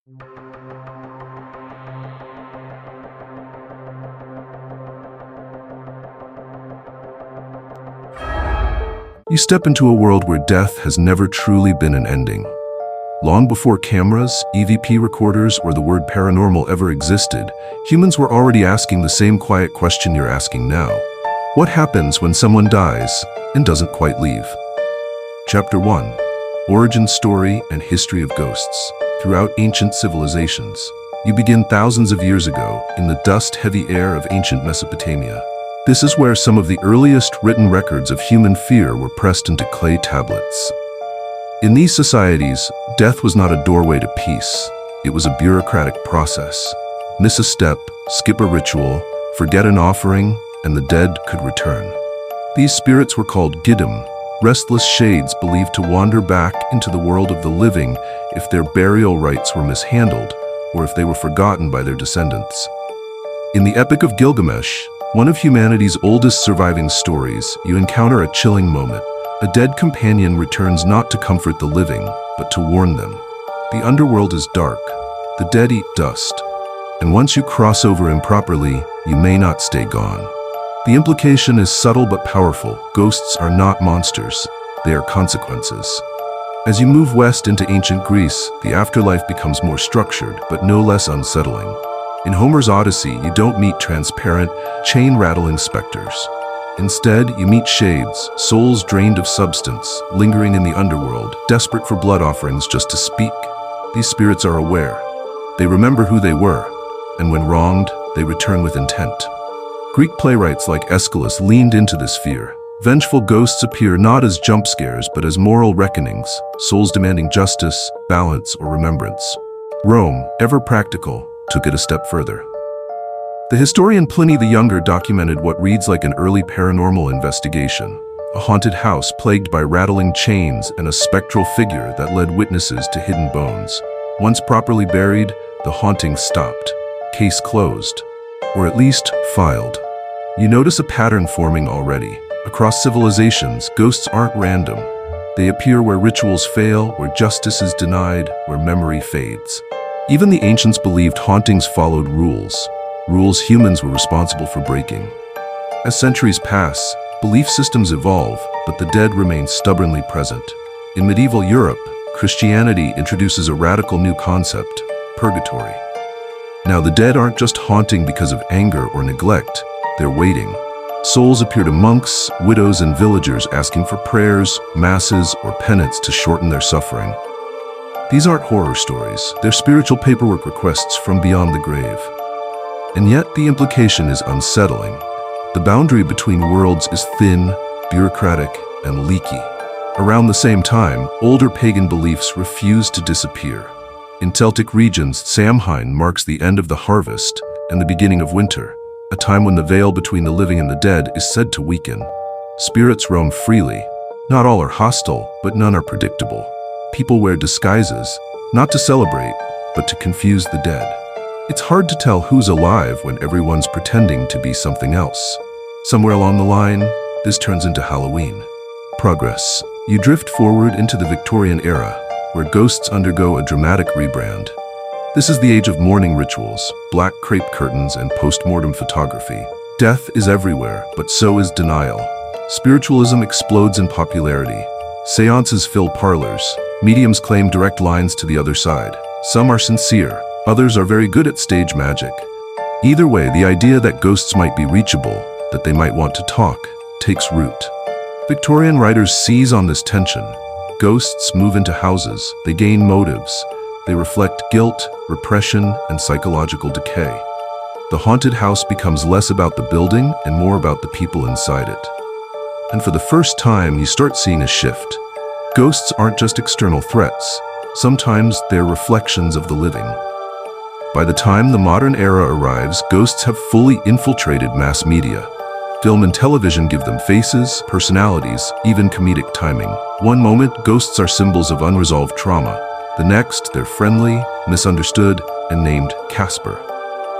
You step into a world where death has never truly been an ending. Long before cameras, EVP recorders, or the word paranormal ever existed, humans were already asking the same quiet question you're asking now. What happens when someone dies and doesn't quite leave? Chapter 1. Origin Story and History of Ghosts. Throughout ancient civilizations, you begin thousands of years ago in the dust-heavy air of ancient Mesopotamia. This is where some of the earliest written records of human fear were pressed into clay tablets. In these societies, death was not a doorway to peace. It was a bureaucratic process. Miss a step, skip a ritual, forget an offering, and the dead could return. These spirits were called Giddim, restless shades believed to wander back into the world of the living if their burial rites were mishandled or if they were forgotten by their descendants. In the Epic of Gilgamesh, one of humanity's oldest surviving stories, you encounter a chilling moment. A dead companion returns not to comfort the living, but to warn them. The underworld is dark. The dead eat dust. And once you cross over improperly, you may not stay gone. The implication is subtle but powerful. Ghosts are not monsters. They are consequences. As you move west into ancient Greece, the afterlife becomes more structured, but no less unsettling. In Homer's Odyssey, you don't meet transparent, chain-rattling specters. Instead, you meet shades, souls drained of substance, lingering in the underworld, desperate for blood offerings just to speak. These spirits are aware. They remember who they were, and when wronged, they return with intent. Greek playwrights like Aeschylus leaned into this fear. Vengeful ghosts appear not as jump scares, but as moral reckonings, souls demanding justice, balance, or remembrance. Rome, ever practical, took it a step further. The historian Pliny the Younger documented what reads like an early paranormal investigation, a haunted house plagued by rattling chains and a spectral figure that led witnesses to hidden bones. Once properly buried, the haunting stopped. Case closed, or at least filed. You notice a pattern forming already. Across civilizations, ghosts aren't random. They appear where rituals fail, where justice is denied, where memory fades. Even the ancients believed hauntings followed rules humans were responsible for breaking. As centuries pass, belief systems evolve, but the dead remain stubbornly present. In medieval Europe, Christianity introduces a radical new concept, purgatory. Now, the dead aren't just haunting because of anger or neglect, they're waiting. Souls appear to monks, widows, and villagers asking for prayers, masses, or penance to shorten their suffering. These aren't horror stories, they're spiritual paperwork requests from beyond the grave. And yet the implication is unsettling. The boundary between worlds is thin, bureaucratic, and leaky. Around the same time, older pagan beliefs refuse to disappear. In Celtic regions, Samhain marks the end of the harvest and the beginning of winter, a time when the veil between the living and the dead is said to weaken. Spirits roam freely. Not all are hostile, but none are predictable. People wear disguises, not to celebrate, but to confuse the dead. It's hard to tell who's alive when everyone's pretending to be something else. Somewhere along the line, this turns into Halloween. Progress. You drift forward into the Victorian era, where ghosts undergo a dramatic rebrand. This is the age of mourning rituals, black crepe curtains, and post-mortem photography. Death is everywhere, but so is denial. Spiritualism explodes in popularity. Seances fill parlors. Mediums claim direct lines to the other side. Some are sincere. Others are very good at stage magic. Either way, the idea that ghosts might be reachable, that they might want to talk, takes root. Victorian writers seize on this tension. Ghosts move into houses. They gain motives. They reflect guilt, repression, and psychological decay. The haunted house becomes less about the building and more about the people inside it. And for the first time, you start seeing a shift. Ghosts aren't just external threats. Sometimes they're reflections of the living. By the time the modern era arrives, ghosts have fully infiltrated mass media. Film and television give them faces, personalities, even comedic timing. One moment, ghosts are symbols of unresolved trauma. The next, they're friendly, misunderstood, and named Casper.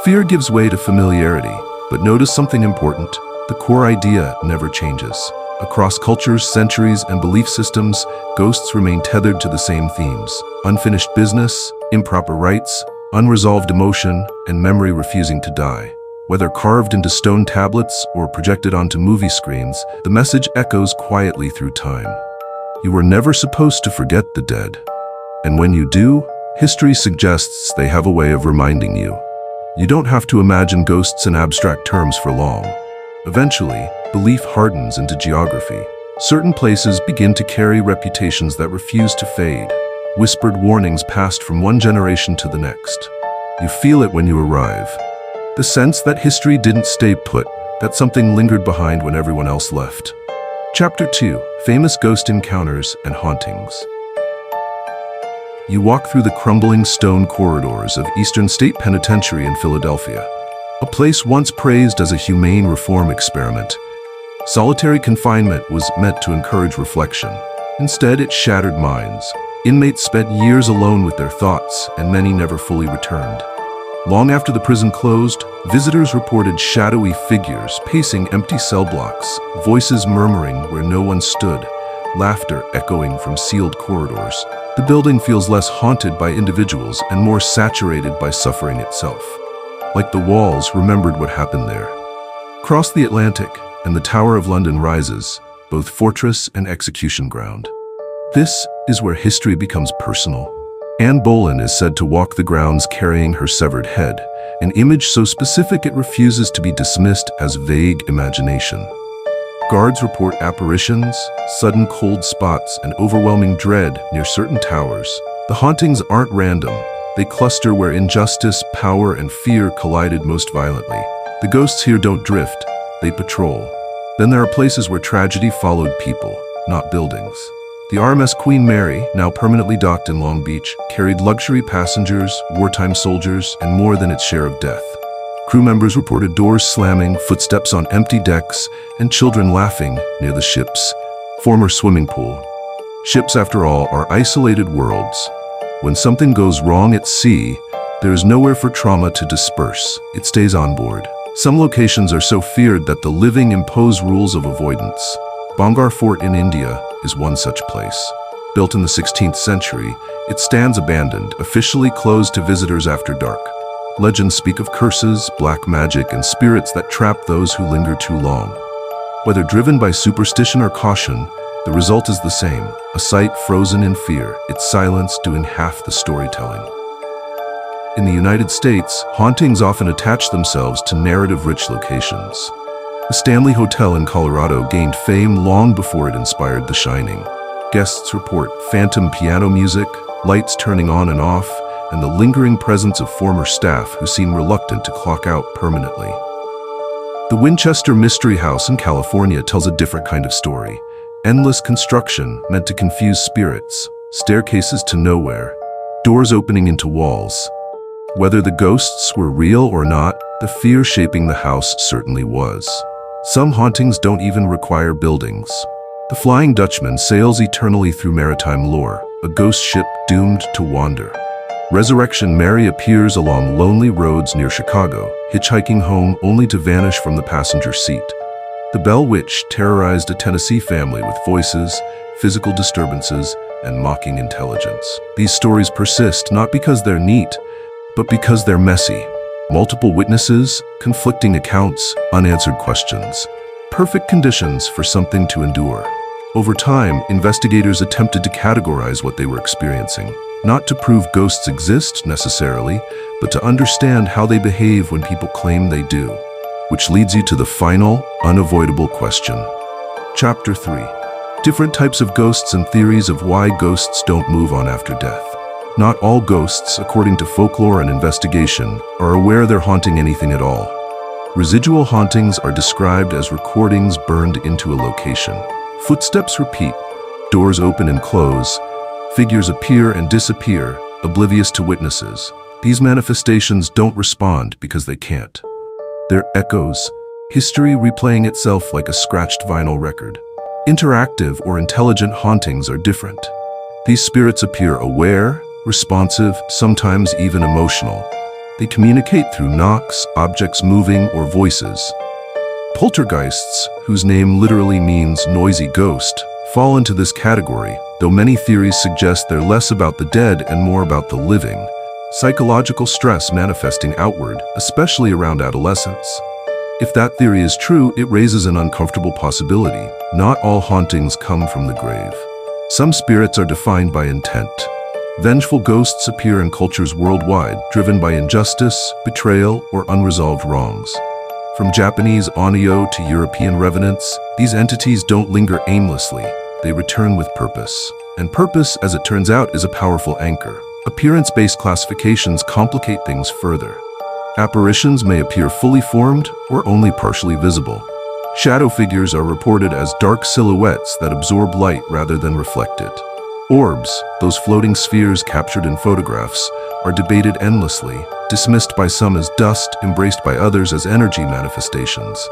Fear gives way to familiarity, but notice something important. The core idea never changes. Across cultures, centuries, and belief systems, ghosts remain tethered to the same themes: unfinished business, improper rites, unresolved emotion, and memory refusing to die. Whether carved into stone tablets or projected onto movie screens, the message echoes quietly through time. You were never supposed to forget the dead. And when you do, history suggests they have a way of reminding you. You don't have to imagine ghosts in abstract terms for long. Eventually, belief hardens into geography. Certain places begin to carry reputations that refuse to fade. Whispered warnings passed from one generation to the next. You feel it when you arrive. The sense that history didn't stay put, that something lingered behind when everyone else left. Chapter 2: Famous Ghost Encounters and Hauntings. You walk through the crumbling stone corridors of Eastern State Penitentiary in Philadelphia, a place once praised as a humane reform experiment. Solitary confinement was meant to encourage reflection. Instead, it shattered minds. Inmates spent years alone with their thoughts, and many never fully returned. Long after the prison closed, visitors reported shadowy figures pacing empty cell blocks, voices murmuring where no one stood, laughter echoing from sealed corridors. The building feels less haunted by individuals and more saturated by suffering itself. Like the walls remembered what happened there. Across the Atlantic, and the Tower of London rises, both fortress and execution ground. This is where history becomes personal. Anne Boleyn is said to walk the grounds carrying her severed head, an image so specific it refuses to be dismissed as vague imagination. Guards report apparitions, sudden cold spots, and overwhelming dread near certain towers. The hauntings aren't random. They cluster where injustice, power, and fear collided most violently. The ghosts here don't drift, they patrol. Then there are places where tragedy followed people, not buildings. The RMS Queen Mary, now permanently docked in Long Beach, carried luxury passengers, wartime soldiers, and more than its share of death. Crew members reported doors slamming, footsteps on empty decks, and children laughing near the ship's former swimming pool. Ships, after all, are isolated worlds. When something goes wrong at sea, there is nowhere for trauma to disperse. It stays on board. Some locations are so feared that the living impose rules of avoidance. Bhangarh Fort in India is one such place. Built in the 16th century, it stands abandoned, officially closed to visitors after dark. Legends speak of curses, black magic, and spirits that trap those who linger too long. Whether driven by superstition or caution, the result is the same: a site frozen in fear, its silence doing half the storytelling. In the United States, hauntings often attach themselves to narrative-rich locations. The Stanley Hotel in Colorado gained fame long before it inspired The Shining. Guests report phantom piano music, lights turning on and off, and the lingering presence of former staff who seem reluctant to clock out permanently. The Winchester Mystery House in California tells a different kind of story. Endless construction meant to confuse spirits, staircases to nowhere, doors opening into walls. Whether the ghosts were real or not, the fear shaping the house certainly was. Some hauntings don't even require buildings. The Flying Dutchman sails eternally through maritime lore, a ghost ship doomed to wander. Resurrection Mary appears along lonely roads near Chicago, hitchhiking home only to vanish from the passenger seat. The Bell Witch terrorized a Tennessee family with voices, physical disturbances, and mocking intelligence. These stories persist not because they're neat, but because they're messy. Multiple witnesses, conflicting accounts, unanswered questions. Perfect conditions for something to endure. Over time, investigators attempted to categorize what they were experiencing, not to prove ghosts exist necessarily, but to understand how they behave when people claim they do. Which leads you to the final, unavoidable question. Chapter 3. Different types of ghosts and theories of why ghosts don't move on after death. Not all ghosts, according to folklore and investigation, are aware they're haunting anything at all. Residual hauntings are described as recordings burned into a location. Footsteps repeat, doors open and close, figures appear and disappear, oblivious to witnesses. These manifestations don't respond because they can't. They're echoes, history replaying itself like a scratched vinyl record. Interactive or intelligent hauntings are different. These spirits appear aware, responsive, sometimes even emotional. They communicate through knocks, objects moving, or voices. Poltergeists, whose name literally means noisy ghost, fall into this category, though many theories suggest they're less about the dead and more about the living. Psychological stress manifesting outward, especially around adolescence. If that theory is true, it raises an uncomfortable possibility. Not all hauntings come from the grave. Some spirits are defined by intent. Vengeful ghosts appear in cultures worldwide, driven by injustice, betrayal, or unresolved wrongs. From Japanese onryo to European revenants, these entities don't linger aimlessly. They return with purpose. And purpose, as it turns out, is a powerful anchor. Appearance-based classifications complicate things further. Apparitions may appear fully formed or only partially visible. Shadow figures are reported as dark silhouettes that absorb light rather than reflect it. Orbs, those floating spheres captured in photographs, are debated endlessly, dismissed by some as dust, embraced by others as energy manifestations.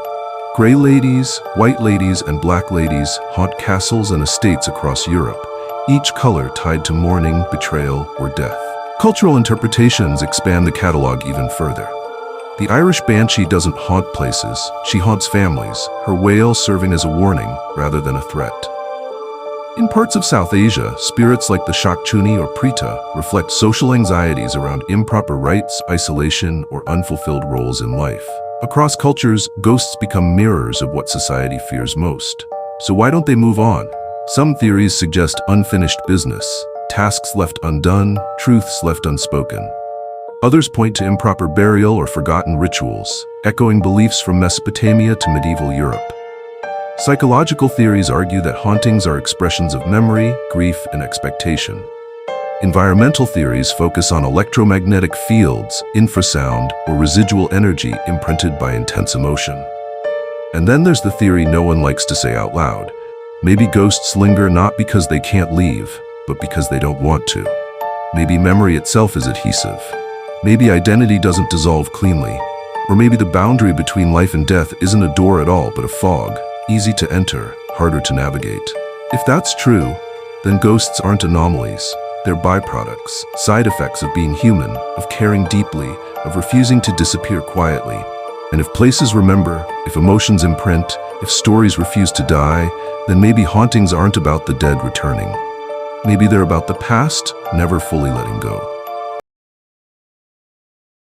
Gray ladies, white ladies, and black ladies haunt castles and estates across Europe, each color tied to mourning, betrayal, or death. Cultural interpretations expand the catalog even further. The Irish banshee doesn't haunt places, she haunts families, her wail serving as a warning rather than a threat. In parts of South Asia, spirits like the Shakchuni or Preta reflect social anxieties around improper rites, isolation, or unfulfilled roles in life. Across cultures, ghosts become mirrors of what society fears most. So why don't they move on? Some theories suggest unfinished business, tasks left undone, truths left unspoken. Others point to improper burial or forgotten rituals, echoing beliefs from Mesopotamia to medieval Europe. Psychological theories argue that hauntings are expressions of memory, grief, and expectation. Environmental theories focus on electromagnetic fields, infrasound, or residual energy imprinted by intense emotion. And then there's the theory no one likes to say out loud. Maybe ghosts linger not because they can't leave, but because they don't want to. Maybe memory itself is adhesive. Maybe identity doesn't dissolve cleanly. Or maybe the boundary between life and death isn't a door at all, but a fog, easy to enter, harder to navigate. If that's true, then ghosts aren't anomalies. They're byproducts, side effects of being human, of caring deeply, of refusing to disappear quietly. And if places remember, if emotions imprint, if stories refuse to die, then maybe hauntings aren't about the dead returning. Maybe they're about the past, never fully letting go.